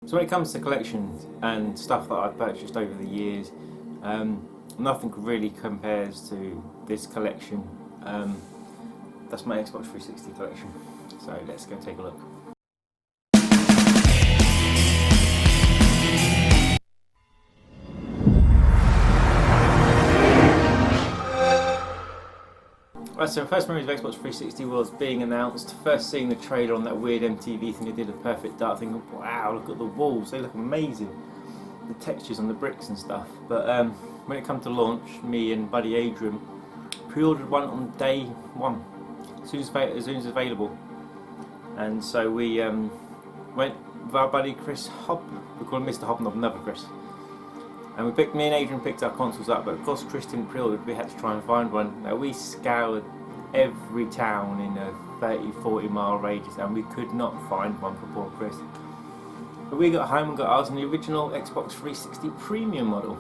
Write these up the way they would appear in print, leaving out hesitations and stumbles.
So when it comes to collections and stuff that I've purchased over the years, nothing really compares to this collection. That's my Xbox 360 collection. So let's go take a look. Right, so first memories of Xbox 360 was being announced, first seeing the trailer on that weird MTV thing they did, a perfect dark thing. Wow, look at the walls, they look amazing. The textures on the bricks and stuff. But when it came to launch, me and buddy Adrian pre-ordered one on day one, as soon as available. And so we went with our buddy Chris Hob, we call him Mr. Hobnob, another Chris. And me and Adrian picked our consoles up, but of course Chris didn't pre-order, we had to try and find one. Now we scoured every town in a 30-40 mile radius and we could not find one for poor Chris. But we got home and got ours on the original Xbox 360 Premium model.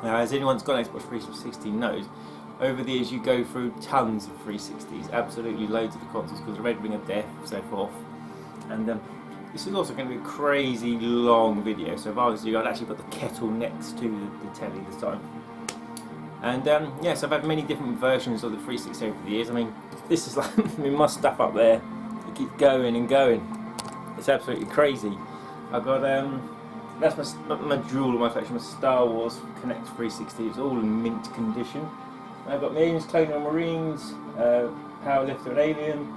Now, as anyone who's got an Xbox 360 knows, over the years you go through tons of 360s, absolutely loads of the consoles because the Red Ring of Death, so forth. And this is also going to be a crazy long video, so if I was you, I'd actually put the kettle next to the telly this time. And yes, I've had many different versions of the 360 over the years. I mean, this is like my stuff up there. It keeps going and going. It's absolutely crazy. I've got that's my jewel of my collection, my Star Wars Connect 360. It's all in mint condition. I've got Millions, Clone Marines, Powerlifter and Alien,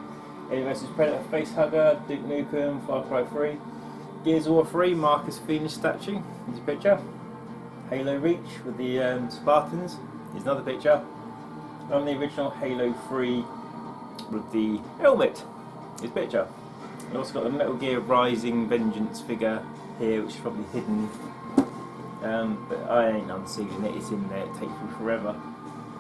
Alien vs Predator, Facehugger, Duke Nukem, Far Cry 3, Gears of War 3, Marcus Phoenix statue, here's a picture, Halo Reach with the Spartans, here's another picture, on the original Halo 3 with the helmet, here's a picture. I've also got the Metal Gear Rising Vengeance figure here, which is probably hidden, but I ain't unsealing it, it's in there, it takes me forever.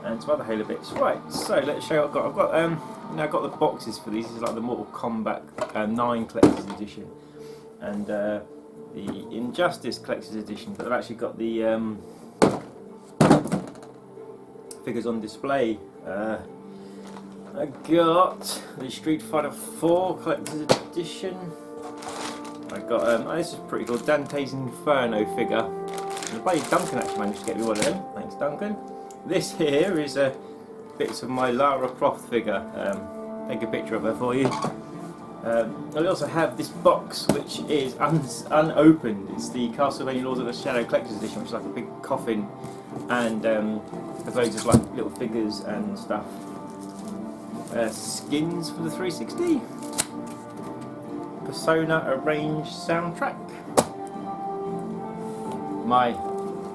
And some other Halo bits. Right, so let's show you what I've got. I've got the boxes for these. This is like the Mortal Kombat 9 Collector's Edition and the Injustice Collector's Edition, but I've actually got the figures on display. I got the Street Fighter 4 Collector's Edition. I got oh, this is pretty cool, Dante's Inferno figure. And buddy Duncan actually managed to get me one of them. Thanks, Duncan. This here is bits of my Lara Croft figure. Take a picture of her for you. I also have this box which is unopened. It's the Castlevania Lords of the Shadow Collector's Edition, which is like a big coffin and there's loads of like little figures and stuff. Skins for the 360. Persona Arranged soundtrack. My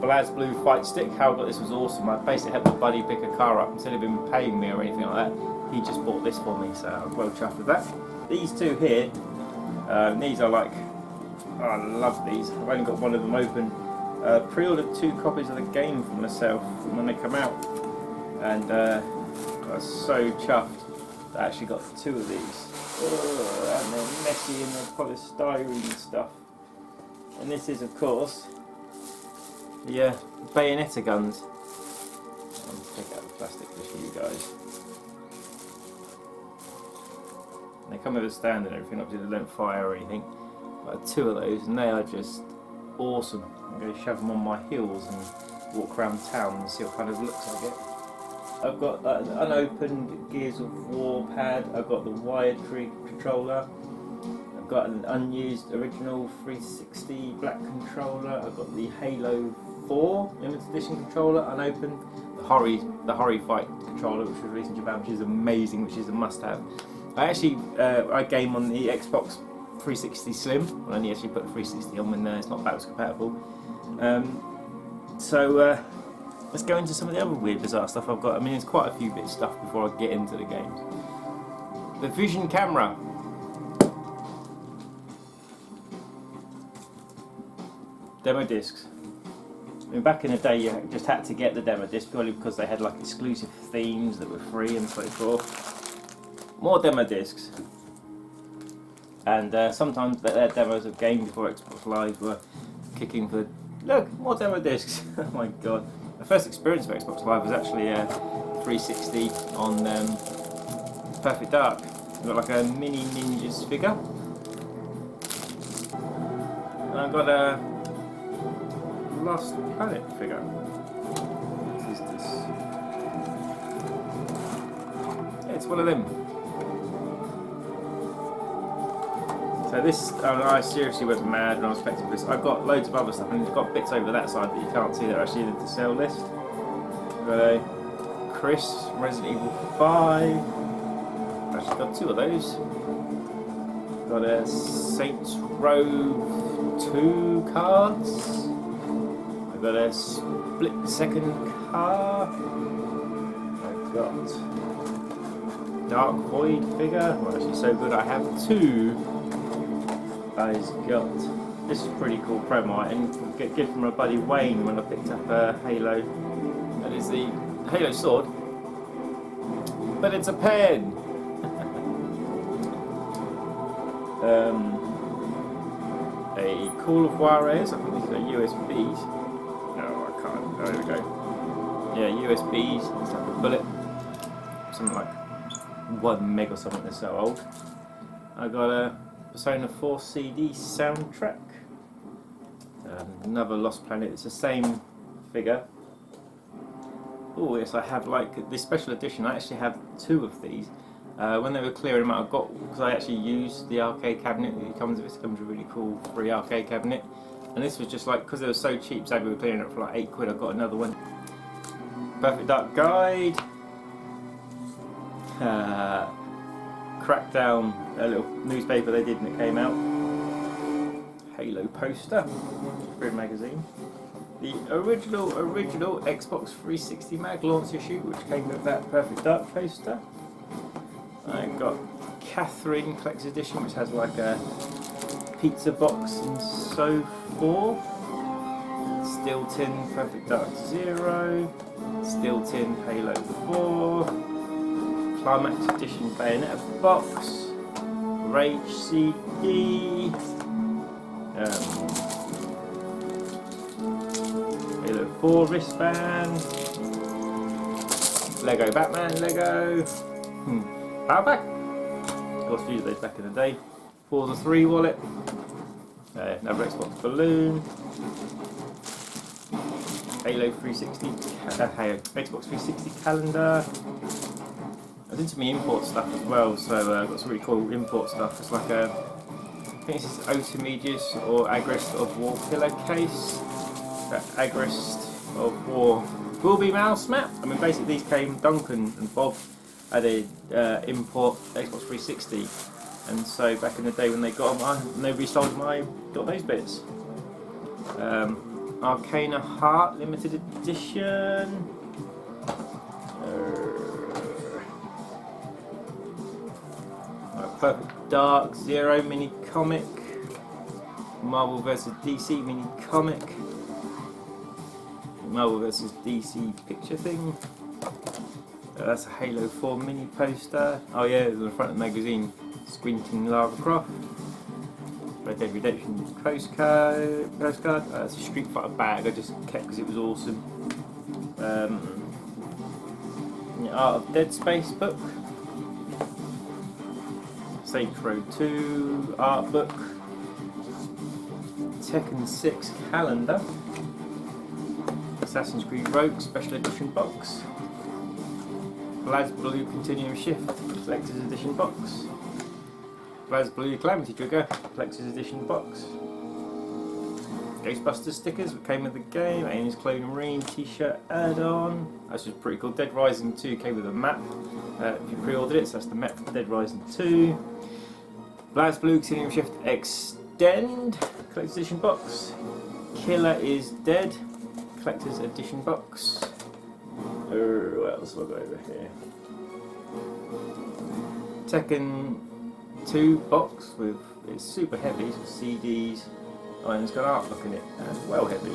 BlazBlue fight stick. How I got this was awesome. I basically helped my buddy pick a car up instead of him paying me or anything like that. He just bought this for me, so I was well chuffed with that. These two here, these are like, oh, I love these. I've only got one of them open. Pre-ordered 2 copies of the game for myself when they come out, and I was so chuffed that I actually got 2 of these. And they're messy and they're polystyrene stuff. And this is, of course, the Bayonetta guns. I'll take out the plastic just for you guys. And they come with a stand and everything, obviously they don't fire or anything. But I have 2 of those and they are just awesome. I'm going to shove them on my heels and walk around town and see what kind of looks I get. I've got an unopened Gears of War pad, I've got the wired tree controller, I've got an unused original 360 black controller, I've got the Halo 4 limited edition controller unopened, the Hori Fight controller which was released in Japan, which is amazing, which is a must-have. I actually I game on the Xbox 360 Slim. I only actually put 360 on when it's not backwards compatible. Let's go into some of the other weird bizarre stuff I've got. I mean, there's quite a few bits of stuff before I get into the games. The Vision camera. Demo discs. I mean, back in the day you just had to get the demo disc purely because they had like exclusive themes that were free and so forth. More demo discs. And sometimes their demos of games before Xbox Live were kicking for, look, more demo discs. Oh my god. My first experience of Xbox Live was actually 360 on Perfect Dark. I've got like a mini Ninjas figure. And I've got a Lost Planet figure. What is this? Yeah, it's one of them. So this, I seriously went mad when I was collecting this. I've got loads of other stuff, and it's got bits over that side that you can't see that are actually in the sale list. I've got a Chris Resident Evil 5. I've actually got 2 of those. Got a Saints Row 2 cards. I've got a Split Second car. I've got Dark Void figure. Well, actually, so good. I have 2. I've got. This is pretty cool promo item. Get gift from my buddy Wayne when I picked up a Halo. That is the Halo sword, but it's a pen. A Call of Juarez, I think these are USBs. No, I can't. Oh, there we go. Yeah, USBs. It's like a bullet. Something like 1 meg or something. They're so old. I got a Persona 4 CD soundtrack. Another Lost Planet. It's the same figure. Oh yes, I have like this special edition. I actually have 2 of these. When they were clearing them out, I got, because I actually used the arcade cabinet. It comes with a really cool free arcade cabinet, and this was just like, because they were so cheap, so we were clearing it for like £8. I got another one. Perfect Dark Guide. Crackdown, a little newspaper they did when it came out. Halo poster, free magazine. The original Xbox 360 mag launch issue, which came with that Perfect Dark poster. I got Catherine Collector's Edition, which has like a pizza box and so forth. Steel Tin Perfect Dark 0. Steel Tin Halo 4. Climax Edition Bayonetta box. Rage CD. Halo 4 wristband. Lego Batman Lego. Power pack. Of course, used those back in the day. Forza 3 wallet. Another Xbox balloon. Halo 360. Xbox 360 calendar. I did some import stuff as well, so I've got some really cool import stuff. It's like a, I think this is Otamedius or Agrest of War pillowcase. Agrest of War will be mouse map. I mean, basically these came, Duncan and Bob had a import Xbox 360, and so back in the day when they got them, nobody sold them, I got those bits. Arcana Heart limited edition. Perfect Dark 0 mini comic. Marvel vs DC mini comic. Marvel vs DC picture thing. That's a Halo 4 mini poster. Oh yeah, there's on the front of the magazine. Squinting Lara Croft. Red Dead Redemption postcard. That's a Street Fighter bag I just kept because it was awesome. The Art of Dead Space book. Saints Row 2 art book. Tekken 6 calendar. Assassin's Creed Rogue special edition box. BlazBlue Continuum Shift collector's edition box. BlazBlue Calamity Trigger collector's edition box. Ghostbusters stickers that came with the game. Aliens Clone Marine t-shirt add-on. That's just pretty cool. Dead Rising 2 came with a map. If you pre-ordered it, so that's the map for Dead Rising 2. BlazBlue Continuum Shift Extend collector's edition box. Killer is Dead collector's edition box. What else have I got over here? Tekken 2 box with, it's super heavy, so CDs. Oh, and it's got art book in it, and well heavy.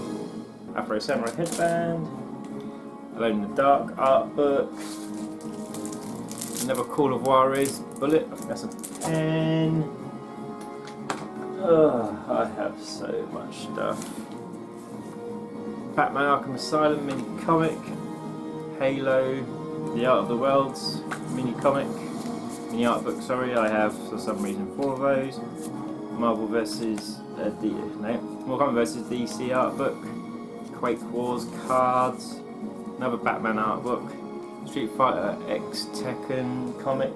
Afro Samurai headband. Alone in the Dark art book. Another Call of Juarez bullet. I think that's a pen. I have so much stuff. Batman Arkham Asylum mini comic. Halo, The Art of the Worlds mini comic, mini art book. Sorry, I have for some reason 4 of those. Marvel vs Mortal Kombat vs. DC art book, Quake Wars cards, another Batman art book, Street Fighter X Tekken comic,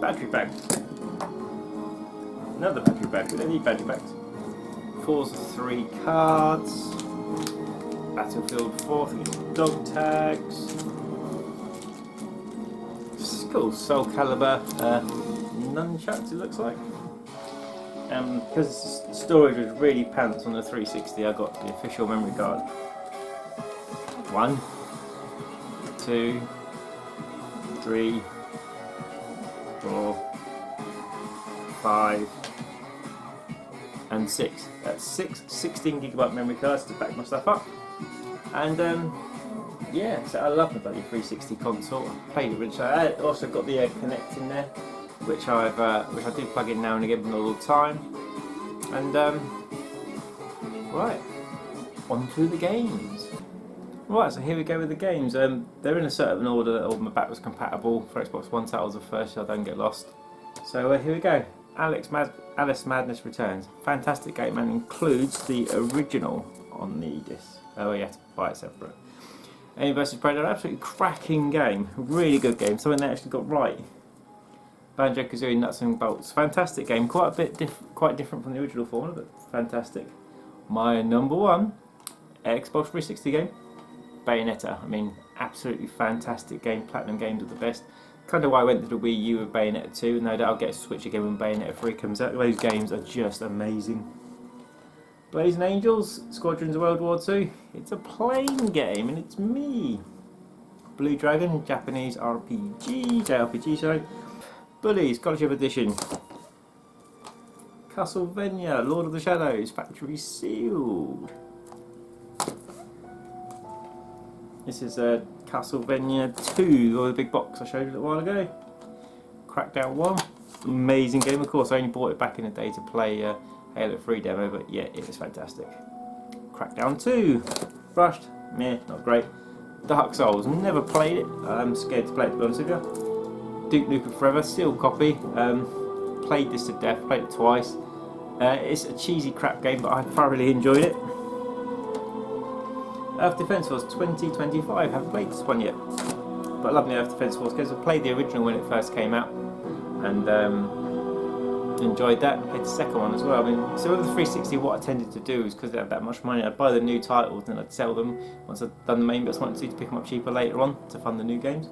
battery bag, another battery bag. We don't need battery bags. Forza 3 cards, Battlefield 4, I think it's dog tags. Cool, Soul Calibur nunchucks it looks like. Because storage was really pants on the 360, I got the official memory card. 1, 2, 3, 4, 5, and 6. That's 6 16GB memory cards to back my stuff up. And yeah, so I love the bloody 360 console. I played it, which I also got the Kinect in there, which I do plug in now and again, but not all the time. And right, on to the games. Right, so here we go with the games. They're in a certain order that all my backwards compatible. For Xbox One titles are first, so I don't get lost. So here we go. Alice Madness Returns. Fantastic game, and includes the original on the disc. Oh, you have to buy it separate. Alien vs Predator, absolutely cracking game. Really good game. Something they actually got right. Banjo-Kazooie Nuts and Bolts. Fantastic game. Quite different from the original formula, but fantastic. My number one Xbox 360 game, Bayonetta. I mean, absolutely fantastic game. Platinum Games are the best. Kind of why I went to the Wii U with Bayonetta 2. No doubt I'll get a Switch again when Bayonetta 3 comes out. Those games are just amazing. Blazing Angels, Squadrons of World War II. It's a playing game and it's me. Blue Dragon, Japanese JRPG, sorry. Bully, Scholarship Edition. Castlevania, Lord of the Shadows, Factory Sealed. This is Castlevania 2, or the big box I showed you a little while ago. Crackdown 1, amazing game. Of course, I only bought it back in the day to play Halo 3 demo, but yeah, it was fantastic. Crackdown 2, rushed, meh, not great. Dark Souls, never played it. I'm scared to play it, to be honest with you. Duke Nukem Forever, sealed copy. Played this to death, played it twice. It's a cheesy crap game, but I thoroughly enjoyed it. Earth Defense Force 2025, haven't played this one yet. But I love the Earth Defense Force because I played the original when it first came out. And enjoyed that. Played the second one as well. I mean, so with the 360, what I tended to do is because they had that much money, I'd buy the new titles and I'd sell them once I'd done the main bits. I wanted to pick them up cheaper later on to fund the new games.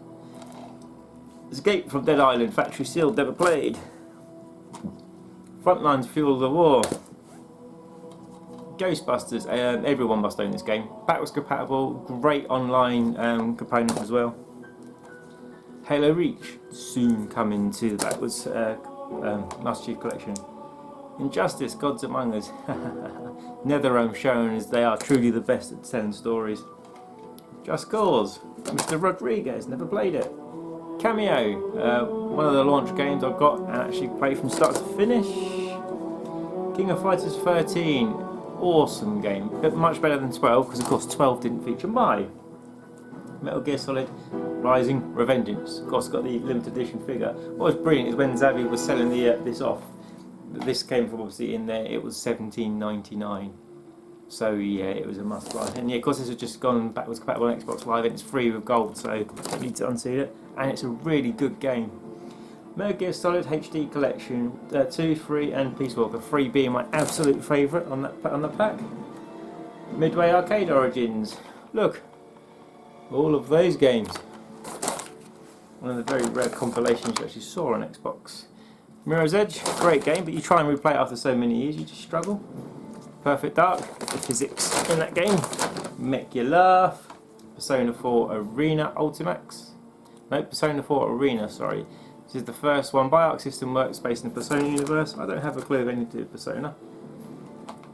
Escape from Dead Island, Factory Sealed, never played. Frontlines, Fuel of the War. Ghostbusters, everyone must own this game. Backwards compatible, great online component as well. Halo Reach, soon coming to the backwards Master Chief Collection. Injustice, Gods Among Us. NetherRealm shown as they are truly the best at telling stories. Just Cause, Mr. Rodriguez, never played it. Cameo, one of the launch games I've got and actually played from start to finish. King of Fighters 13, awesome game, but much better than 12 because of course 12 didn't feature my. Metal Gear Solid Rising Revengeance, of course got the limited edition figure. What was brilliant is when Xavier was selling this off, this came from obviously in there, it was $17.99. So yeah, it was a must buy. And yeah, of course this has just gone backwards compatible on Xbox Live and it's free with gold, so I need to unseal it. And it's a really good game. Metal Gear Solid HD Collection 2, 3 and Peace Walker. 3 being my absolute favourite on the pack. Midway Arcade Origins. Look, all of those games. One of the very rare compilations you actually saw on Xbox. Mirror's Edge, great game, but you try and replay it after so many years, you just struggle. Perfect Dark, the physics in that game make you laugh. Persona 4 Arena Ultimax. No, Persona 4 Arena, sorry. This is the first one by Arc System Works based in the Persona universe. I don't have a clue of anything to do with Persona.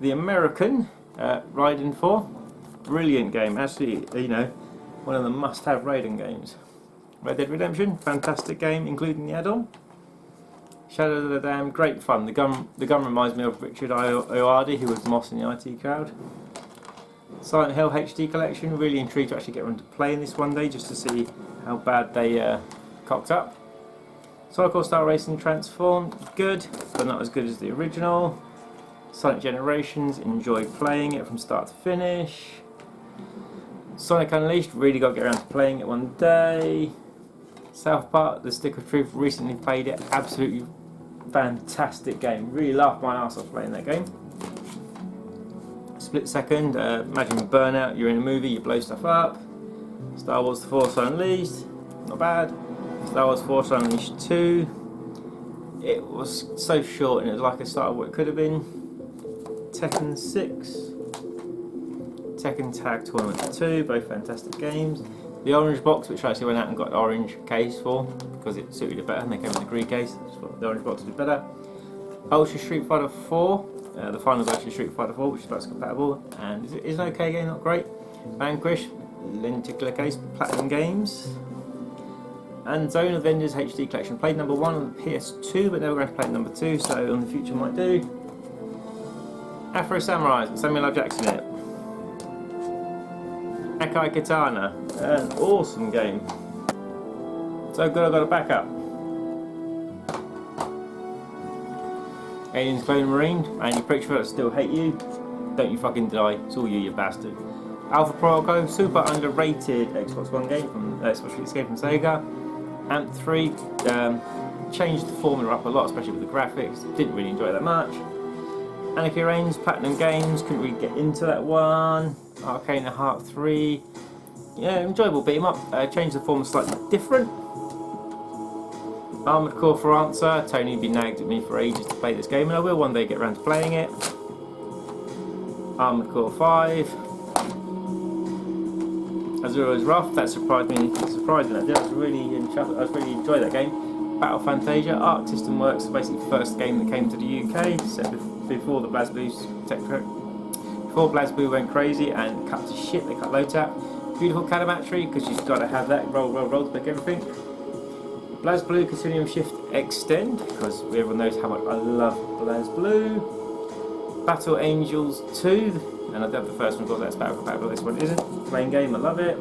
The American, Raiden 4. Brilliant game, actually, you know, one of the must-have Raiden games. Red Dead Redemption, fantastic game, including the add-on. Shadow of the Dam, great fun. The gun reminds me of Richard Oardi, who was Moss in the IT crowd. Silent Hill HD Collection, really intrigued to actually get around to playing this one day just to see how bad they cocked up. Sonic All-Star Racing Transformed, good, but not as good as the original. Sonic Generations, enjoyed playing it from start to finish. Sonic Unleashed, really got to get around to playing it one day. South Park, The Stick of Truth, recently played it, absolutely fantastic game. Really laughed my ass off playing that game. Split Second, imagine Burnout, you're in a movie, you blow stuff up. Star Wars The Force Unleashed, not bad. Star Wars Force Unleashed 2, it was so short and it was like a start of what it could have been. Tekken 6, Tekken Tag Tournament 2, both fantastic games. The Orange Box, which I actually went out and got an orange case for because it suited it better, and they came in a green case, so the Orange Box did better. Ultra Street Fighter 4, the final Ultra Street Fighter 4, which is backwards compatible, and is an okay game, not great. Vanquish, lenticular case, Platinum Games. And Zone of Vendors HD Collection. Played number 1 on the PS2, but never going to play number 2, so in the future might do. Afro Samurai, Samuel L. Jackson in it. Akai Katana, an awesome game. So good I got a backup. Aliens Clone Marine, Andy Pritchard, I still hate you. Don't you fucking die, it's all you bastard. Alpha Protocol, super underrated Xbox One game from Xbox 360 from Sega. Amp 3 changed the formula up a lot, especially with the graphics. Didn't really enjoy it that much. Anarchy Reigns, Platinum Games, couldn't really get into that one. Arcane Heart 3, yeah, enjoyable beat 'em up. Changed the formula slightly different. Armored Core for answer. Tony been nagged at me for ages to play this game, and I will one day get around to playing it. Armored Core 5. Azura is rough. That surprised me. Surprisingly, I was really enjoyed that game. Battle Fantasia, Arc System Works, basically the first game that came to the UK, set before the BlazBlue before BlazBlue went crazy and cut to shit. They cut loads out. Beautiful Cadamatry, because you've got to have that roll to make everything. BlazBlue Continuum Shift Extend, because everyone knows how much I love BlazBlue. Battle Angels 2. And I did the first one because that's battle compatible. This one isn't. Playing game, I love it.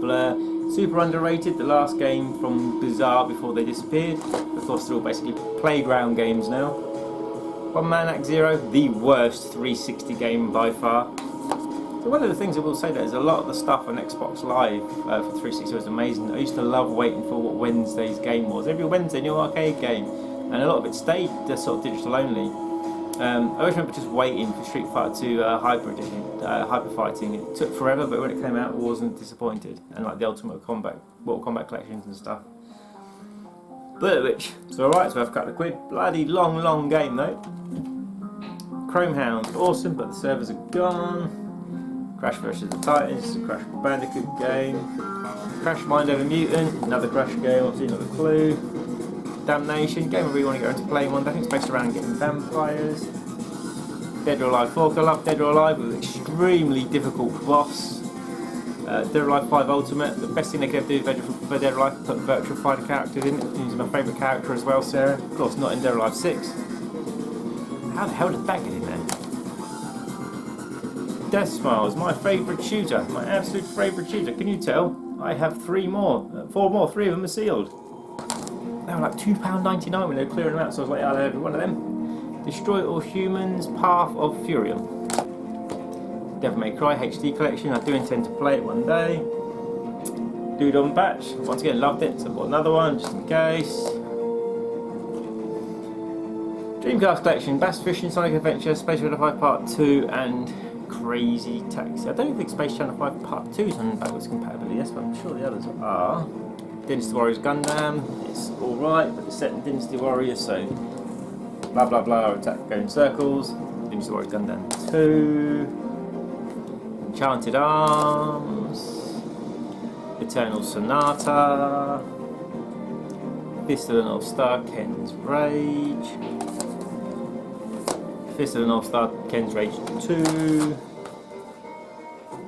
Blur, super underrated. The last game from Bizarre before they disappeared. Of course, they're all basically playground games now. One Man Act Zero, the worst 360 game by far. So one of the things I will say that is a lot of the stuff on Xbox Live for 360 was amazing. I used to love waiting for what Wednesday's game was. Every Wednesday, new arcade game, and a lot of it stayed just sort of digital only. I always remember just waiting for Street Fighter 2 Hyper Edition, Hyper Fighting. It took forever, but when it came out, I wasn't disappointed. And like the Mortal Kombat collections and stuff. Which it's alright, so I've cut a quid. Bloody long game though. Chrome Hounds, awesome, but the servers are gone. Crash vs. the Titans, a Crash Bandicoot game. Crash Mind Over Mutant, another Crash game, obviously not a clue. Damnation, game I really want to get into playing one. I think it's based around getting vampires. Dead or Alive 4, I love Dead or Alive, with an extremely difficult boss. Dead or Alive 5 Ultimate, the best thing they could ever do for Dead or Alive is put virtual fighter characters in. Using my favourite character as well, Sarah. Of course, not in Dead or Alive 6. How the hell did that get in there? Death Smiles, my favourite shooter, my absolute favourite shooter. Can you tell? I have 4 more, 3 of them are sealed. They were like £2.99 when they were clearing them out, so I was like, I'll have every one of them. Destroy All Humans, Path of Furion. Devil May Cry HD Collection, I do intend to play it one day. Dude on Batch, once again loved it, so I bought another one just in case. Dreamcast Collection, Bass Fishing, Sonic Adventure, Space Channel 5 Part 2 and Crazy Taxi. I don't think Space Channel 5 Part 2 is on backwards compatibility, yes, but I'm sure the others are. Dynasty Warriors Gundam, it's alright, but it's set in Dynasty Warriors, so blah blah blah, attack go in circles. Dynasty Warriors Gundam 2, Enchanted Arms, Eternal Sonata, Fist of the North Star, Ken's Rage, Fist of the North Star, Ken's Rage 2,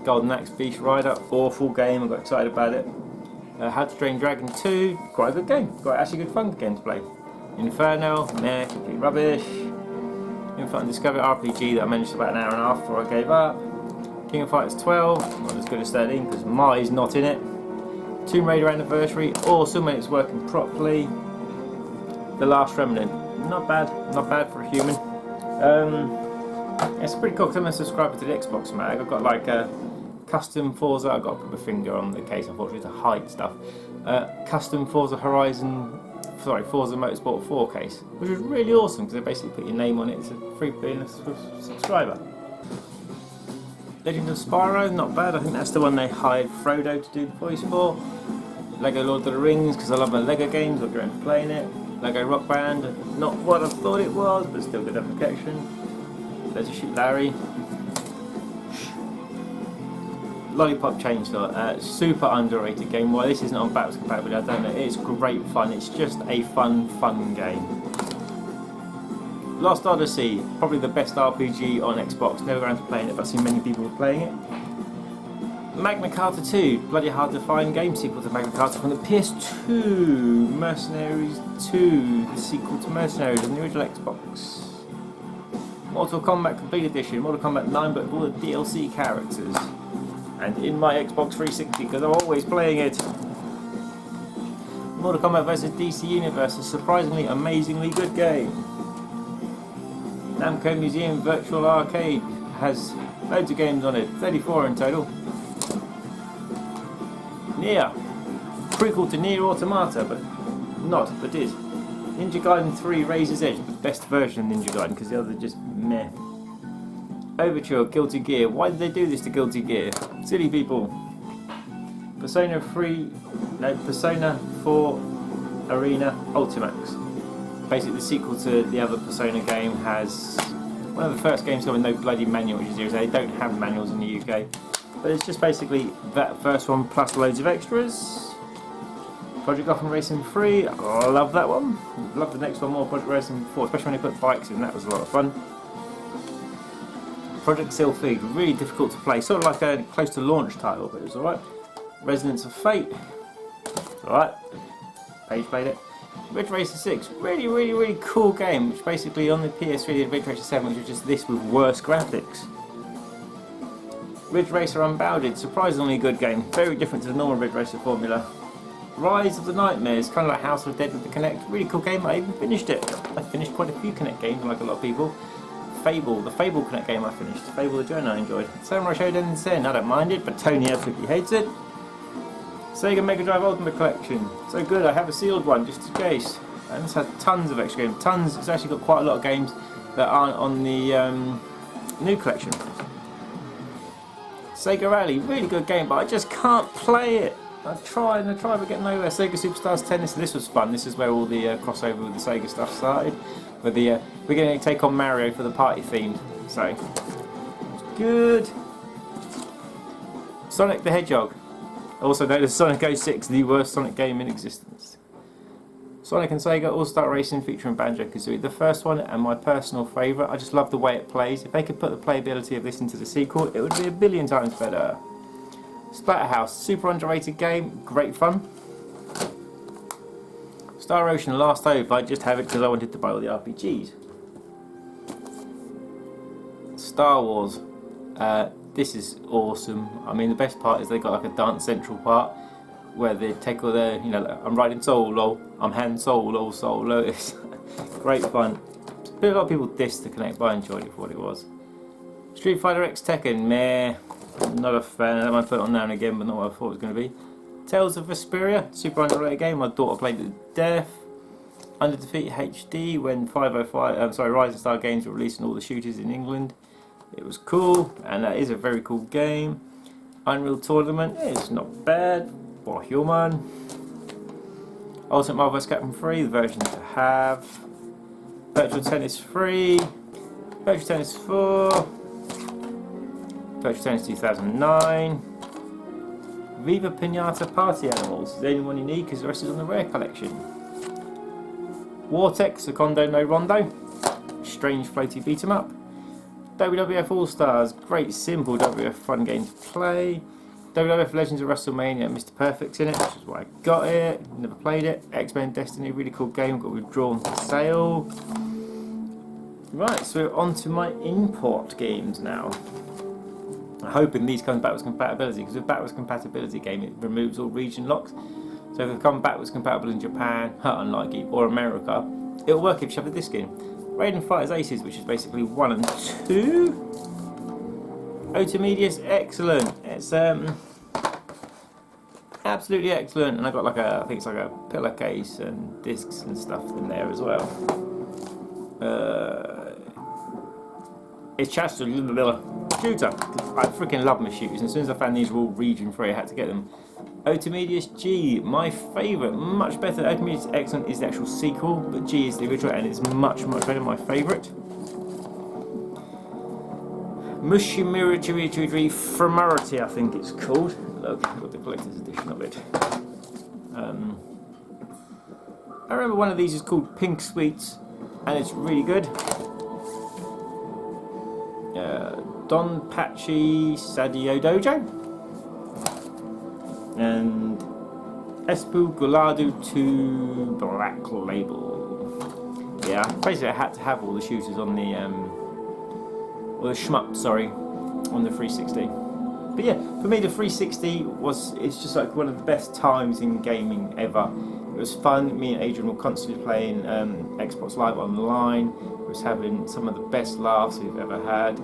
Golden Axe Beast Rider, awful game, I got excited about it. How to Train Dragon 2, quite a good game, quite actually good fun game to play. Inferno, meh, complete rubbish. Infinite Discovery RPG that I managed about an hour and a half before I gave up. King of Fighters 12, not as good as 13 because Mai's not in it. Tomb Raider Anniversary, awesome when it's working properly. The Last Remnant. Not bad for a human. It's pretty cool because I'm a subscriber to the Xbox mag. I've got like a custom Forza. I've got to put my finger on the case, unfortunately, to hide stuff. Custom Forza Motorsport 4 case, which is really awesome because they basically put your name on it. It's a free being a subscriber. Legend of Spyro, not bad. I think that's the one they hired Frodo to do the voice for. Lego Lord of the Rings, because I love my Lego games. I'll go into playing it. Lego Rock Band, not what I thought it was, but still good application. Leisure Suit Larry. Lollipop Chainsaw, super underrated game. Why this isn't on backwards compatibility, I don't know. It's great fun. It's just a fun game. Lost Odyssey, probably the best RPG on Xbox. Never got around to playing it, but I've seen many people playing it. Magna Carta 2, bloody hard to find game, sequel to Magna Carta from the PS2. Mercenaries 2, the sequel to Mercenaries on the original Xbox. Mortal Kombat Complete Edition, Mortal Kombat 9, but with all the DLC characters. And in my Xbox 360, because I'm always playing it. Mortal Kombat vs DC Universe, a surprisingly, amazingly good game. Namco Museum Virtual Arcade has loads of games on it, 34 in total. Nier, prequel to Nier Automata, but is. Ninja Gaiden 3 Razor's Edge, the best version of Ninja Gaiden, because the others are just meh. Overture, Guilty Gear. Why did they do this to Guilty Gear? Silly people. Persona 4 Arena Ultimax. Basically the sequel to the other Persona game has one of the first games got no bloody manual, which is they don't have manuals in the UK. But it's just basically that first one plus loads of extras. Project Gotham Racing 3, oh, I love that one. Love the next one more, Project Racing 4, especially when they put bikes in, that was a lot of fun. Project Sylphid, really difficult to play, sort of like a close to launch title, but it was alright. Resonance of Fate, alright. Paige played it. Ridge Racer 6, really cool game, which basically on the PS3 did Ridge Racer 7, which was just this with worse graphics. Ridge Racer Unbounded, surprisingly good game, very different to the normal Ridge Racer formula. Rise of the Nightmares, kind of like House of the Dead with the Kinect, really cool game, I even finished it. I finished quite a few Kinect games, like a lot of people. Fable, the Fable Kinect game I finished. Fable the Journey I enjoyed. Samurai Shodown Sen, I don't mind it, but Tony absolutely hates it. Sega Mega Drive Ultimate Collection, so good, I have a sealed one just in case. And this has tons of extra games, tons, it's actually got quite a lot of games that aren't on the new collection. Sega Rally, really good game, but I just can't play it. I try, but get nowhere. Sega Superstars Tennis, this was fun. This is where all the crossover with the Sega stuff started. But we're going to take on Mario for the party theme, so it's good. Sonic the Hedgehog, also known as Sonic 06, the worst Sonic game in existence. Sonic and Sega All-Star Racing featuring Banjo-Kazooie, the first one and my personal favourite. I just love the way it plays. If they could put the playability of this into the sequel, it would be a billion times better. Splatterhouse, super underrated game, great fun. Star Ocean Last Hope, I just have it because I wanted to buy all the RPGs. Star Wars, this is awesome. I mean, the best part is they got like a Dance Central part where they take all their, you know, like, I'm riding Solo, I'm Han Solo, Solo. It's great fun. A lot of people dissed the Kinect, but I enjoyed it for what it was. Street Fighter X Tekken, meh. Not a fan. I might put it on now and again, but not what I thought it was going to be. Tales of Vesperia, super underrated game. My daughter played it to death. Under Defeat HD, when Rising Star Games were releasing all the shooters in England. It was cool, and that is a very cool game. Unreal Tournament, it's not bad for human. Ultimate Marvel vs. Capcom 3, the version to have. Virtual Tennis 3, Virtual Tennis 4. Virtual Tennis 2009. Viva Pinata Party Animals is the only one you need because the rest is on the Rare collection. Vortex, Secondo no Rondo. Strange floaty beat 'em up. WWF All Stars, great simple WWF fun game to play. WWF Legends of WrestleMania, Mr. Perfect's in it, which is why I got it. Never played it. X-Men Destiny, really cool game, got withdrawn for sale. Right, so we're on to my import games now. I'm hoping these come backwards compatibility, because with backwards compatibility game it removes all region locks. So if they come backwards compatible in Japan, unlikely, or America, it'll work if you shove the disc in. Raiden Fighters Aces, which is basically 1 and 2. NoTeaMedia's excellent. It's absolutely excellent, and I got like a, I think it's like a pillowcase and discs and stuff in there as well. It's just a little shooter. I freaking love my shooters, and as soon as I found these were all region free, I had to get them. NoTeaMedia's G, my favourite, much better. NoTeaMedia's excellent is the actual sequel, but G is the original, and it's much better. My favourite. Mushimiritiri Framarity, I think it's called. Look, I've got the collector's edition of it. I remember one of these is called Pink Sweets, and it's really good. Don Pachi Sadio Dojo. And Espu Guladu 2 Black Label. Yeah, basically I had to have all the shooters on the or the shmup, sorry, on the 360. But yeah, for me the 360 it's just like one of the best times in gaming ever. It was fun. Me and Adrian were constantly playing Xbox Live Online. It was having some of the best laughs we've ever had.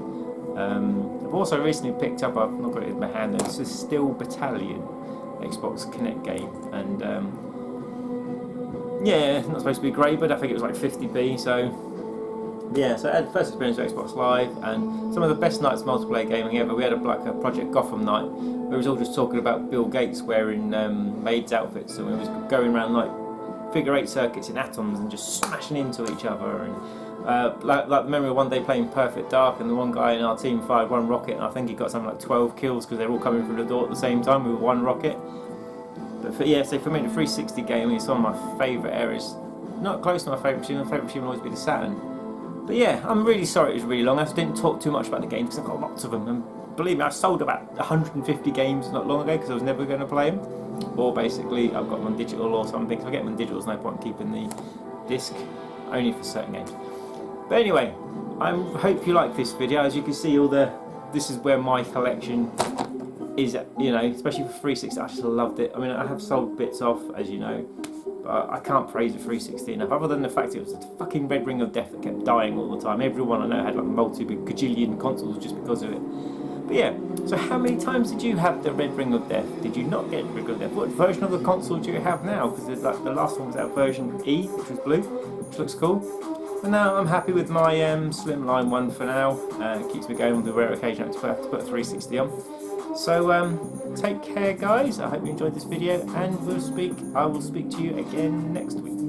I've also recently picked up, I've not got it in my hand, it's a Steel Battalion Xbox Kinect game, and yeah, not supposed to be great, but I think it was like 50p, so yeah, so I had the first experience with Xbox Live, and some of the best nights of multiplayer gaming ever. We had a Project Gotham night, where it was all just talking about Bill Gates wearing maids outfits, and we was going around like figure 8 circuits in atoms and just smashing into each other, and like the memory of one day playing Perfect Dark, and the one guy in our team fired one rocket, and I think he got something like 12 kills because they were all coming through the door at the same time with one rocket. But for me, the 360 gaming is one of my favourite areas. Not close to my favourite machine. My favourite machine will always be the Saturn. But yeah, I'm really sorry it was really long. I just didn't talk too much about the game because I've got lots of them. And believe me, I sold about 150 games not long ago because I was never going to play them. Or basically, I've got them on digital or something. If I get them on digital, there's no point in keeping the disc, only for certain games. But anyway, I hope you like this video. As you can see, this is where my collection is, you know, especially for 360. I just loved it. I mean, I have sold bits off, as you know, but I can't praise the 360 enough, other than the fact it was a fucking red ring of death that kept dying all the time. Everyone I know had like gajillion consoles just because of it. But yeah, so how many times did you have the red ring of death? Did you not get red ring of death? What version of the console do you have now? Because there's like the last one was that version E, which was blue, which looks cool. But now I'm happy with my slimline one for now. It keeps me going on the rare occasion I have to put a 360 on. So take care, guys. I hope you enjoyed this video, and I will speak to you again next week.